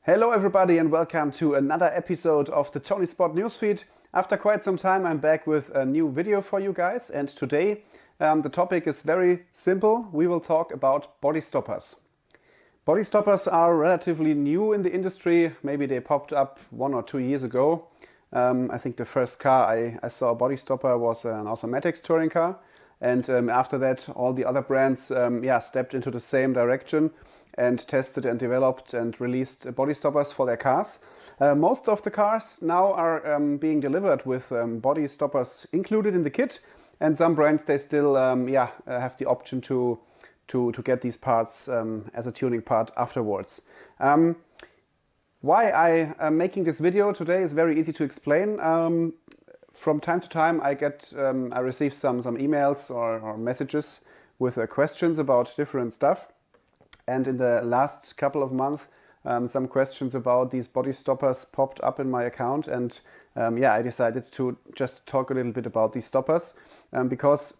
Hello everybody and welcome to another episode of the ToniSport Newsfeed. After quite some time I'm back with a new video for you guys, and today the topic is very simple. We will talk about body stoppers. Body stoppers are relatively new in the industry. Maybe they popped up 1 or 2 years ago. I think the first car I saw a body stopper was an Automatics touring car, and after that all the other brands stepped into the same direction and tested and developed and released body stoppers for their cars. Most of the cars now are being delivered with body stoppers included in the kit, and some brands they still have the option to get these parts as a tuning part afterwards. Why I am making this video today is very easy to explain. From time to time I receive some emails or messages with questions about different stuff. And in the last couple of months, some questions about these body stoppers popped up in my account, and I decided to just talk a little bit about these stoppers because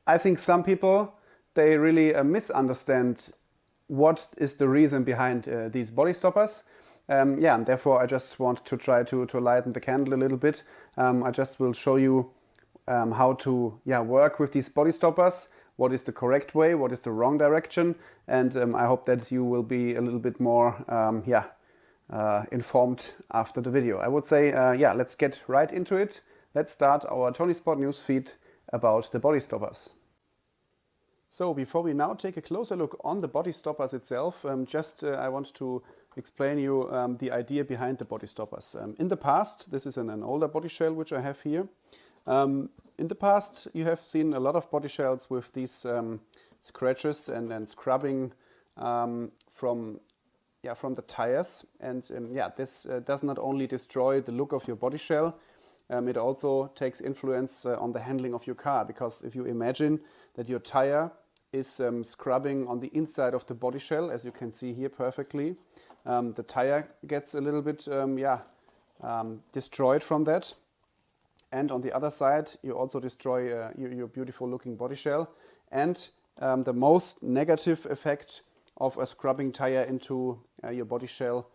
I think some people, they really misunderstand what is the reason behind these body stoppers. And therefore I just want to try to lighten the candle a little bit. I just will show you how to work with these body stoppers. What is the correct way, what is the wrong direction, and I hope that you will be a little bit more informed after the video. I would say, let's get right into it. Let's start our ToniSport newsfeed about the body stoppers. So before we now take a closer look on the body stoppers itself, I want to explain you the idea behind the body stoppers. In the past, this is an older body shell which I have here. In the past, you have seen a lot of body shells with these scratches and scrubbing from the tires. And this does not only destroy the look of your body shell, it also takes influence on the handling of your car. Because if you imagine that your tire is scrubbing on the inside of the body shell, as you can see here perfectly, the tire gets a little bit destroyed from that. And on the other side, you also destroy your beautiful looking body shell. And the most negative effect of a scrubbing tire into your body shell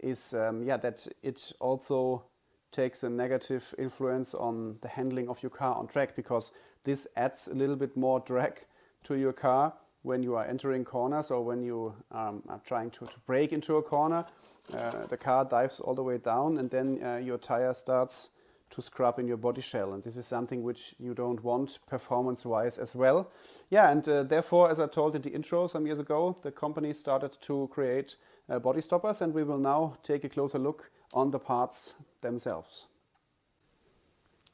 is that it also takes a negative influence on the handling of your car on track, because this adds a little bit more drag to your car when you are entering corners or when you are trying to brake into a corner. The car dives all the way down, and then your tire starts to scrub in your body shell, and this is something which you don't want performance-wise as well. Therefore, as I told in the intro some years ago, the company started to create body stoppers, and we will now take a closer look on the parts themselves.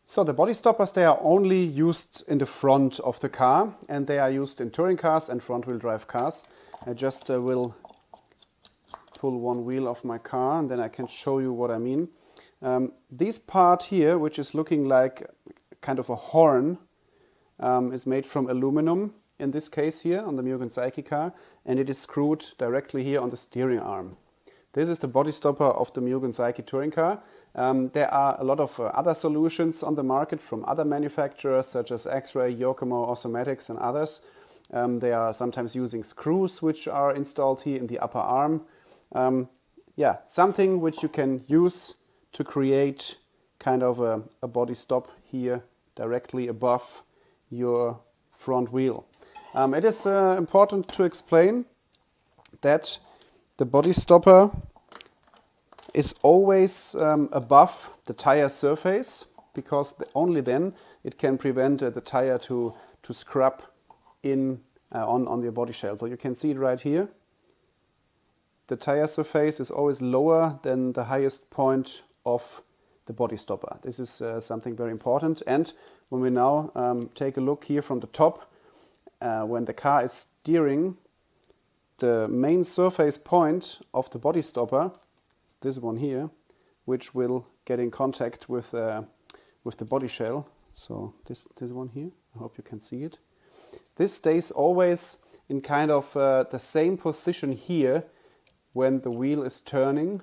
So the body stoppers, they are only used in the front of the car, and they are used in touring cars and front-wheel drive cars. I just will pull one wheel of my car, and then I can show you what I mean. This part here, which is looking like kind of a horn, is made from aluminum, in this case here on the Mugen Psyche car, and it is screwed directly here on the steering arm. This is the body stopper of the Mugen Psyche touring car. There are a lot of other solutions on the market from other manufacturers such as X-Ray, Yokomo, Automatics and others. They are sometimes using screws which are installed here in the upper arm. Something which you can use to create kind of a body stop here directly above your front wheel. It is important to explain that the body stopper is always above the tire surface, because only then it can prevent the tire to scrub in on your body shell. So you can see it right here. The tire surface is always lower than the highest point of the body stopper. This is something very important. And when we now take a look here from the top, when the car is steering, the main surface point of the body stopper is this one here, which will get in contact with the body shell. So this one here, I hope you can see it. This stays always in kind of the same position here when the wheel is turning.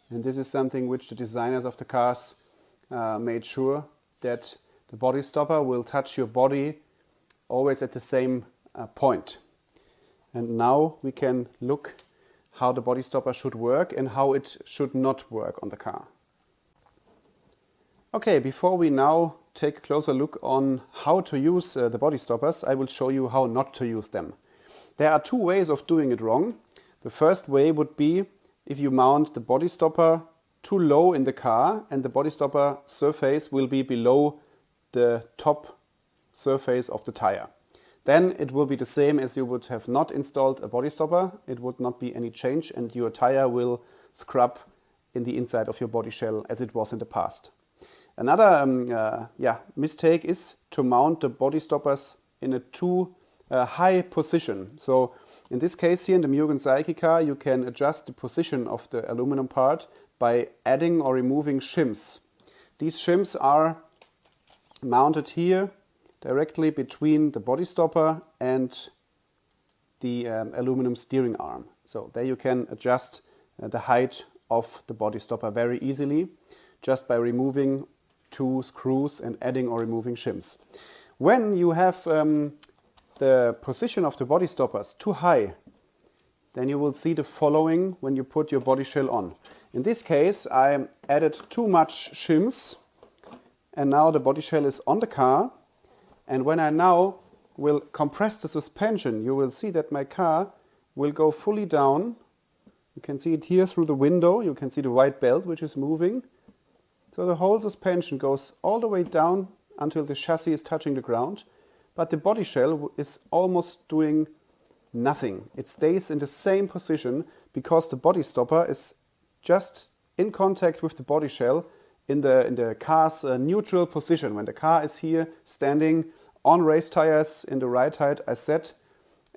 And this is something which the designers of the cars made sure, that the body stopper will touch your body always at the same point. And now we can look how the body stopper should work and how it should not work on the car. Okay, before we now take a closer look on how to use the body stoppers, I will show you how not to use them. There are two ways of doing it wrong. The first way would be if you mount the body stopper too low in the car and the body stopper surface will be below the top surface of the tire. Then it will be the same as you would have not installed a body stopper. It would not be any change and your tire will scrub in the inside of your body shell as it was in the past. Another mistake is to mount the body stoppers in a too high position. So in this case here in the Mugen Seiki car, you can adjust the position of the aluminum part by adding or removing shims. These shims are mounted here directly between the body stopper and the aluminum steering arm. So there you can adjust the height of the body stopper very easily just by removing two screws and adding or removing shims. When you have the position of the body stoppers too high, then you will see the following when you put your body shell on. In this case, I added too much shims and now the body shell is on the car. And when I now will compress the suspension, you will see that my car will go fully down. You can see it here through the window. You can see the white belt which is moving. So the whole suspension goes all the way down until the chassis is touching the ground. But the body shell is almost doing nothing. It stays in the same position because the body stopper is just in contact with the body shell in the car's neutral position. When the car is here standing on race tires in the right height as set,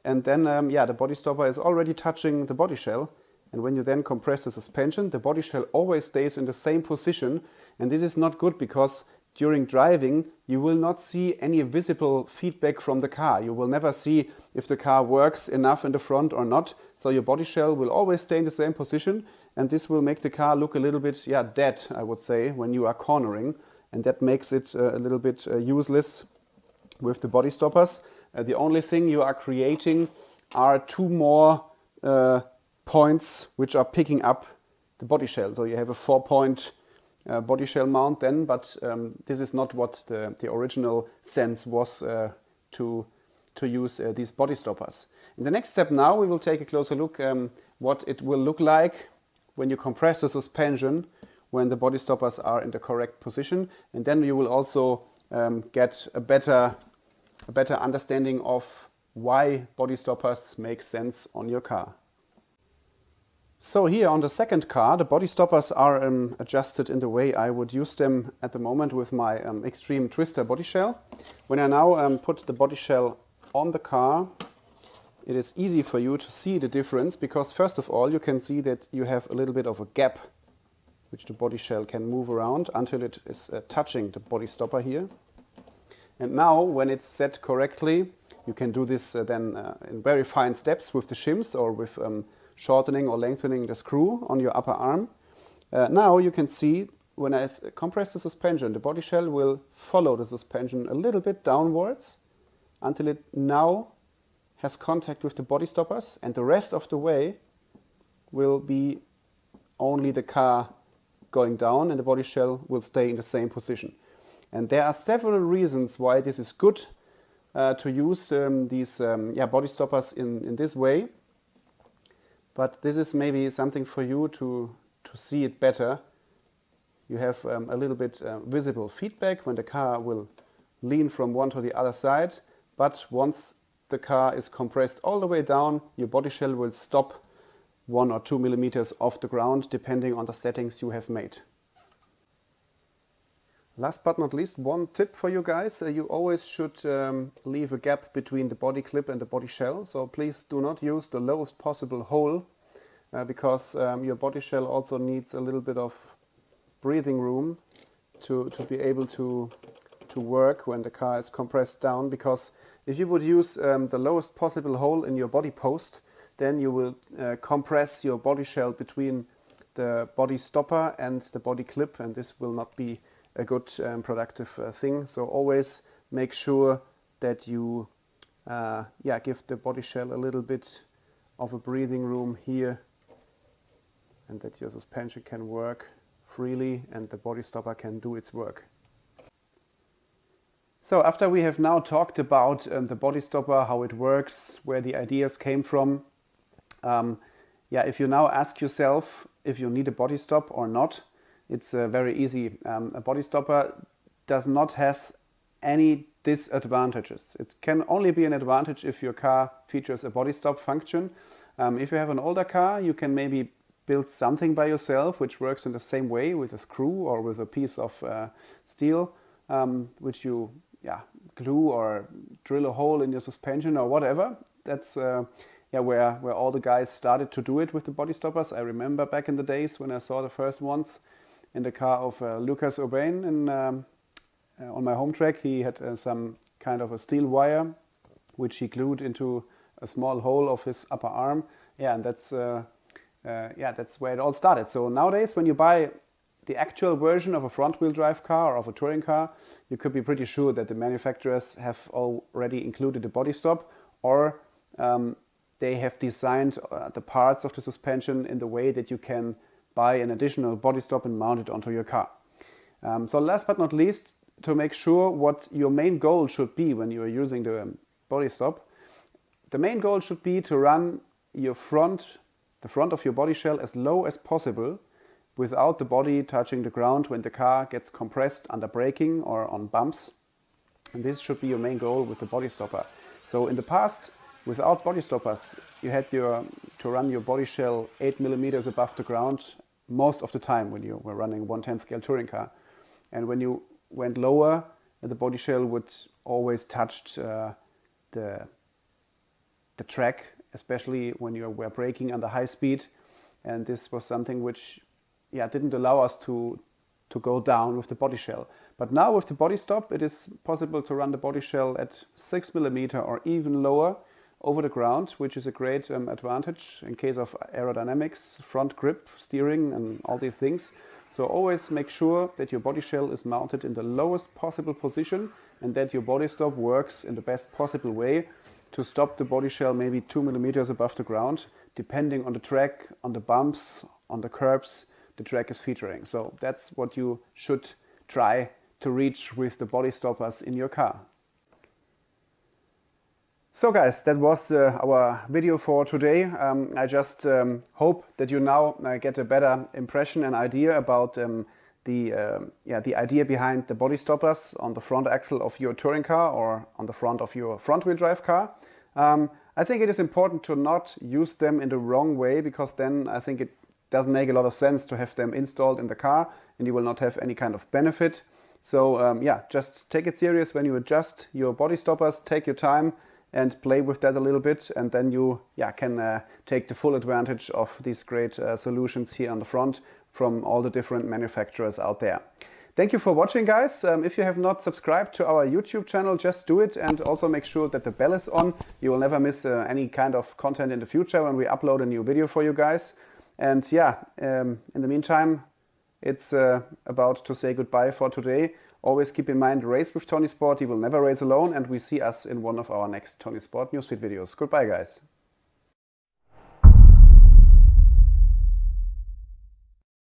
and then the body stopper is already touching the body shell. And when you then compress the suspension, the body shell always stays in the same position. And this is not good because during driving, you will not see any visible feedback from the car. You will never see if the car works enough in the front or not. So your body shell will always stay in the same position. And this will make the car look a little bit dead, I would say, when you are cornering. And that makes it a little bit useless with the body stoppers. The only thing you are creating are two more points which are picking up the body shell. So you have a 4-point body shell mount then, but this is not what the original sense was to use these body stoppers. In the next step now we will take a closer look what it will look like when you compress the suspension when the body stoppers are in the correct position, and then you will also get a better understanding of why body stoppers make sense on your car. So here on the second car, the body stoppers are adjusted in the way I would use them at the moment with my Extreme Twister body shell. When I now put the body shell on the car, it is easy for you to see the difference because first of all you can see that you have a little bit of a gap which the body shell can move around until it is touching the body stopper here. And now when it's set correctly, you can do this then in very fine steps with the shims or with shortening or lengthening the screw on your upper arm. Now you can see when I compress the suspension, the body shell will follow the suspension a little bit downwards until it now has contact with the body stoppers, and the rest of the way will be only the car going down and the body shell will stay in the same position. And there are several reasons why this is good to use these body stoppers in this way. But this is maybe something for you to see it better. You have a little bit visible feedback when the car will lean from one to the other side. But once the car is compressed all the way down, your body shell will stop 1 or 2 millimeters off the ground, depending on the settings you have made. Last but not least, one tip for you guys. You always should leave a gap between the body clip and the body shell. So please do not use the lowest possible hole because your body shell also needs a little bit of breathing room to be able to work when the car is compressed down. Because if you would use the lowest possible hole in your body post, then you will compress your body shell between the body stopper and the body clip, and this will not be a good productive thing. So always make sure that you give the body shell a little bit of a breathing room here and that your suspension can work freely and the body stopper can do its work. So after we have now talked about the body stopper, how it works, where the ideas came from, if you now ask yourself if you need a body stop or not, it's very easy. A body stopper does not have any disadvantages. It can only be an advantage if your car features a body stop function. If you have an older car, you can maybe build something by yourself which works in the same way with a screw or with a piece of steel, which you glue or drill a hole in your suspension or whatever. That's where all the guys started to do it with the body stoppers. I remember back in the days when I saw the first ones in the car of Lucas Urbain on my home track. He had some kind of a steel wire which he glued into a small hole of his upper arm. And that's where it all started. So nowadays, when you buy the actual version of a front-wheel drive car or of a touring car, you could be pretty sure that the manufacturers have already included a body stop, or they have designed the parts of the suspension in the way that you can buy an additional body stop and mount it onto your car. So last but not least, to make sure what your main goal should be when you are using the body stop, the main goal should be to run the front of your body shell as low as possible without the body touching the ground when the car gets compressed under braking or on bumps. And this should be your main goal with the body stopper. So in the past, without body stoppers, you had to run your body shell 8 millimeters above the ground most of the time when you were running a 1/10 scale touring car. And when you went lower, the body shell would always touch the track, especially when you were braking under high speed. And this was something which didn't allow us to go down with the body shell. But now with the body stop, it is possible to run the body shell at 6 millimeter or even lower over the ground, which is a great advantage in case of aerodynamics, front grip, steering and all these things. So always make sure that your body shell is mounted in the lowest possible position and that your body stop works in the best possible way to stop the body shell maybe 2 millimeters above the ground, depending on the track, on the bumps, on the curbs the track is featuring. So that's what you should try to reach with the body stoppers in your car. So guys, that was our video for today. I just hope that you now get a better impression and idea about the idea behind the body stoppers on the front axle of your touring car or on the front of your front-wheel drive car. I think it is important to not use them in the wrong way, because then I think it doesn't make a lot of sense to have them installed in the car and you will not have any kind of benefit. So just take it serious when you adjust your body stoppers, take your time and play with that a little bit, and then you can take the full advantage of these great solutions here on the front from all the different manufacturers out there. Thank you for watching, guys. If you have not subscribed to our YouTube channel, just do it, and also make sure that the bell is on. You will never miss any kind of content in the future when we upload a new video for you guys. And in the meantime, it's about to say goodbye for today. Always keep in mind, race with ToniSport. You will never race alone, and we see us in one of our next ToniSport Newsfeed videos. Goodbye, guys.